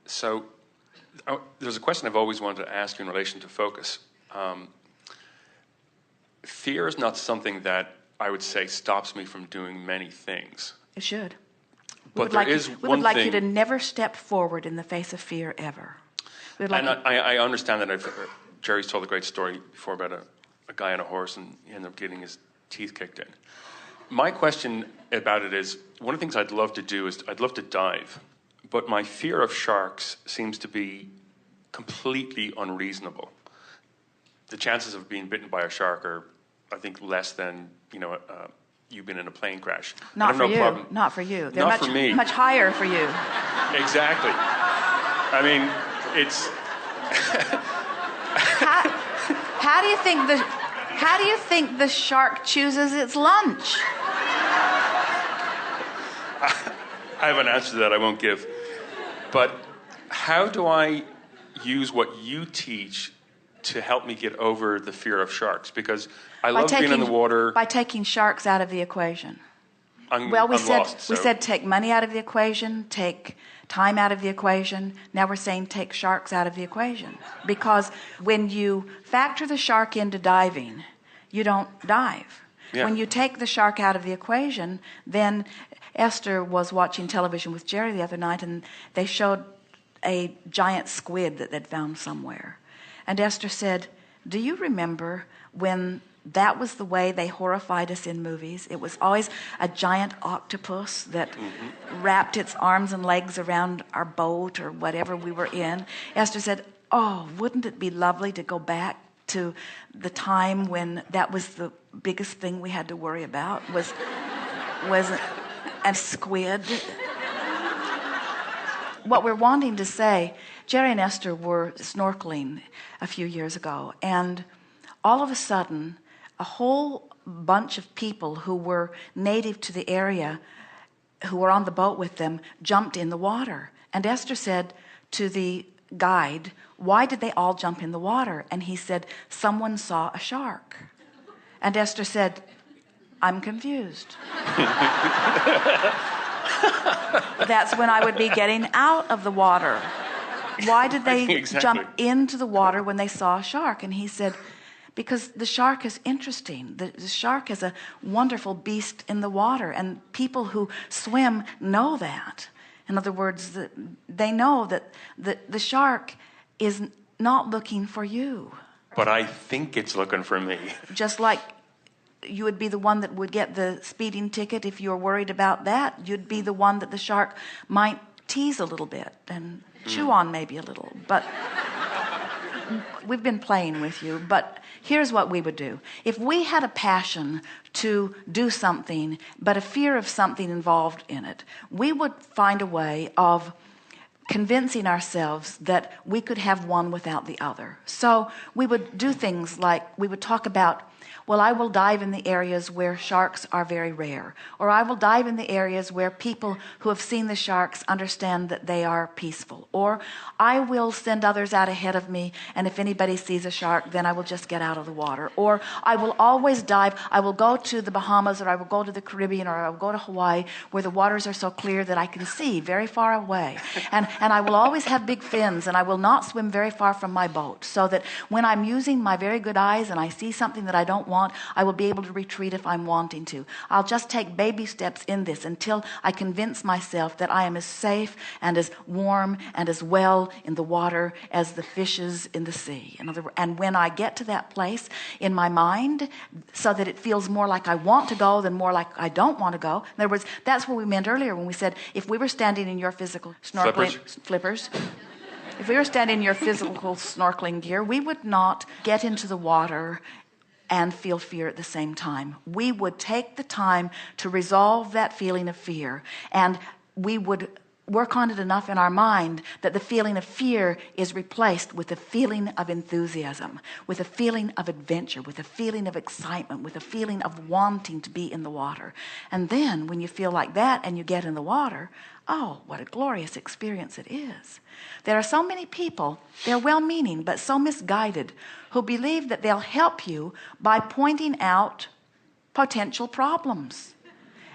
So there's a question I've always wanted to ask you in relation to focus. Fear is not something that I would say stops me from doing many things. It should. But there is one thing... We would like you to never step forward in the face of fear ever. I understand that Jerry's told a great story before about a guy on a horse and he ended up getting his teeth kicked in. My question about it is, one of the things I'd love to do is I'd love to dive, but my fear of sharks seems to be completely unreasonable. The chances of being bitten by a shark are, I think, less than, you've been in a plane crash. Not for you. Not for you. They're Not for me. Much higher for you. Exactly. I mean, it's... How do you think the shark chooses its lunch? I have an answer to that I won't give. But how do I use what you teach to help me get over the fear of sharks? Because I love being in the water. By taking sharks out of the equation. We said take money out of the equation, take time out of the equation. Now we're saying take sharks out of the equation. Because when you factor the shark into diving, you don't dive. Yeah. When you take the shark out of the equation, then Esther was watching television with Jerry the other night, and they showed a giant squid that they'd found somewhere. And Esther said, do you remember when that was the way they horrified us in movies? It was always a giant octopus that wrapped its arms and legs around our boat or whatever we were in. Esther said, oh, wouldn't it be lovely to go back to the time when that was the biggest thing we had to worry about, was a squid. What we're wanting to say, Jerry and Esther were snorkeling a few years ago, and all of a sudden, a whole bunch of people who were native to the area, who were on the boat with them, jumped in the water. And Esther said to the guide, why did they all jump in the water? And he said, someone saw a shark. And Esther said, I'm confused. That's when I would be getting out of the water. Why did they jump into the water when they saw a shark? And he said, because the shark is interesting. The shark is a wonderful beast in the water, and people who swim know that. In other words, they know that the shark is not looking for you. But I think it's looking for me. Just like you would be the one that would get the speeding ticket if you were worried about that. You'd be the one that the shark might tease a little bit and chew on maybe a little. But we've been playing with you. But here's what we would do. If we had a passion to do something, but a fear of something involved in it, we would find a way of convincing ourselves that we could have one without the other. So we would do things like we would talk about, well, I will dive in the areas where sharks are very rare. Or I will dive in the areas where people who have seen the sharks understand that they are peaceful. Or I will send others out ahead of me, and if anybody sees a shark, then I will just get out of the water. Or I will always dive. I will go to the Bahamas, or I will go to the Caribbean, or I will go to Hawaii, where the waters are so clear that I can see very far away. And I will always have big fins, and I will not swim very far from my boat, so that when I'm using my very good eyes and I see something that I don't want, I will be able to retreat if I'm wanting to. I'll just take baby steps in this until I convince myself that I am as safe and as warm and as well in the water as the fishes in the sea. And when I get to that place in my mind, so that it feels more like I want to go than more like I don't want to go. In other words, that's what we meant earlier when we said, if we were standing in your physical snorkeling flippers, if we were standing in your physical snorkeling gear, we would not get into the water and feel fear at the same time. We would take the time to resolve that feeling of fear, and we would work on it enough in our mind that the feeling of fear is replaced with a feeling of enthusiasm, with a feeling of adventure, with a feeling of excitement, with a feeling of wanting to be in the water. And then when you feel like that and you get in the water, oh, what a glorious experience it is. There are so many people, they're well-meaning but so misguided, who believe that they'll help you by pointing out potential problems.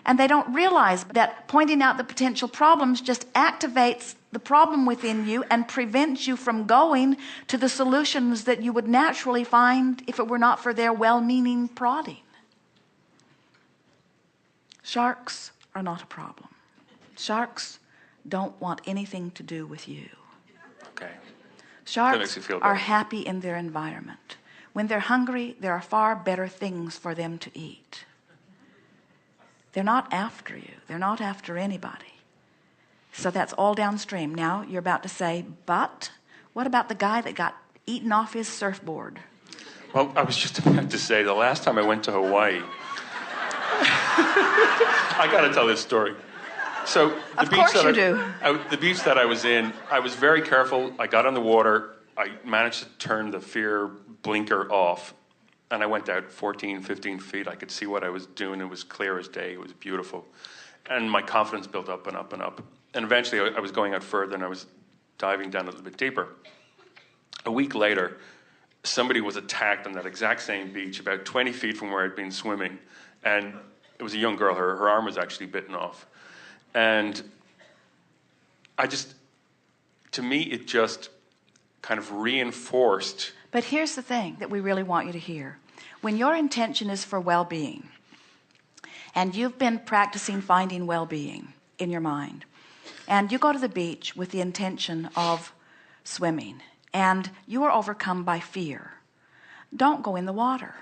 And they don't realize that pointing out the potential problems just activates the problem within you and prevents you from going to the solutions that you would naturally find if it were not for their well-meaning prodding. Sharks are not a problem. Sharks don't want anything to do with you. Okay. Sharks are happy in their environment. When they're hungry, there are far better things for them to eat. They're not after you. They're not after anybody. So that's all downstream. Now you're about to say, but what about the guy that got eaten off his surfboard? Well, I was just about to say, the last time I went to Hawaii, I got to tell this story. So the beach that I was in, I was very careful. I got on the water. I managed to turn the fear blinker off. And I went out 14, 15 feet. I could see what I was doing. It was clear as day. It was beautiful. And my confidence built up and up and up. And eventually I was going out further and I was diving down a little bit deeper. A week later, somebody was attacked on that exact same beach about 20 feet from where I'd been swimming. And it was a young girl. Her arm was actually bitten off. And to me, it just kind of reinforced. But here's the thing that we really want you to hear. When your intention is for well-being, and you've been practicing finding well-being in your mind, and you go to the beach with the intention of swimming, and you are overcome by fear, don't go in the water.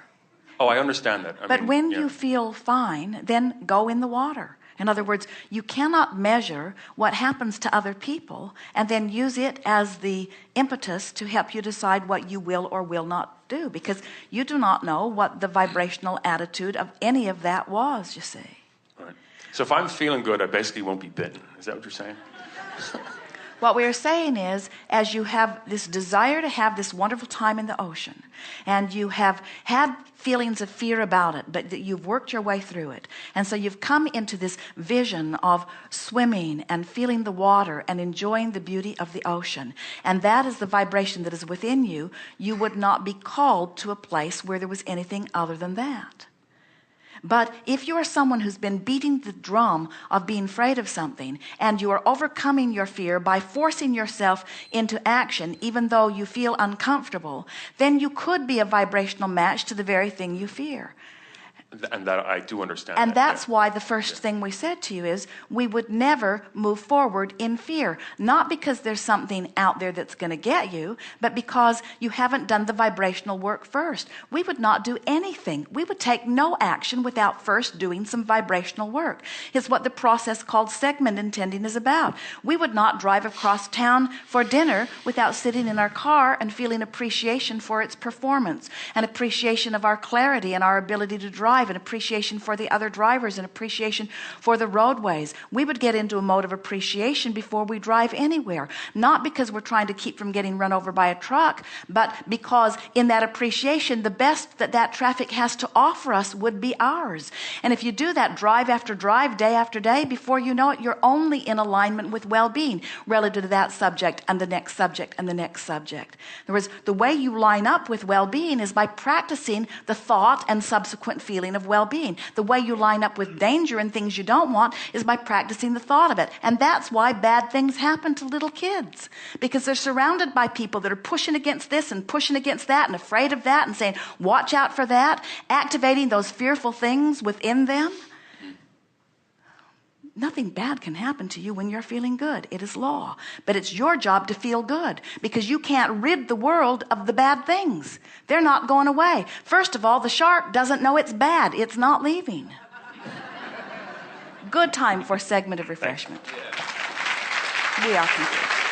Oh, I understand that. But when you feel fine, then go in the water. In other words, you cannot measure what happens to other people and then use it as the impetus to help you decide what you will or will not do, because you do not know what the vibrational attitude of any of that was, you see. Right. So if I'm feeling good, I basically won't be bitten. Is that what you're saying? What we are saying is, as you have this desire to have this wonderful time in the ocean, and you have had feelings of fear about it, but that you've worked your way through it, and so you've come into this vision of swimming and feeling the water and enjoying the beauty of the ocean, and that is the vibration that is within you, you would not be called to a place where there was anything other than that. But if you are someone who's been beating the drum of being afraid of something, and you are overcoming your fear by forcing yourself into action even though you feel uncomfortable, then you could be a vibrational match to the very thing you fear. And that I do understand. And that's why the first thing we said to you is we would never move forward in fear. Not because there's something out there that's going to get you, but because you haven't done the vibrational work first. We would not do anything. We would take no action without first doing some vibrational work. It's what the process called segment intending is about. We would not drive across town for dinner without sitting in our car and feeling appreciation for its performance, and appreciation of our clarity and our ability to drive, an appreciation for the other drivers, an appreciation for the roadways. We would get into a mode of appreciation before we drive anywhere, not because we're trying to keep from getting run over by a truck, but because in that appreciation, the best that traffic has to offer us would be ours. And if you do that drive after drive, day after day, before you know it, you're only in alignment with well-being relative to that subject and the next subject and the next subject. In other words, the way you line up with well-being is by practicing the thought and subsequent feeling of well-being. The way you line up with danger and things you don't want is by practicing the thought of it. And that's why bad things happen to little kids, because they're surrounded by people that are pushing against this and pushing against that and afraid of that and saying, watch out for that, activating those fearful things within them. Nothing bad can happen to you when you're feeling good. It is law. But it's your job to feel good, because you can't rid the world of the bad things. They're not going away. First of all, the shark doesn't know it's bad. It's not leaving. Good time for a segment of refreshment. We are complete.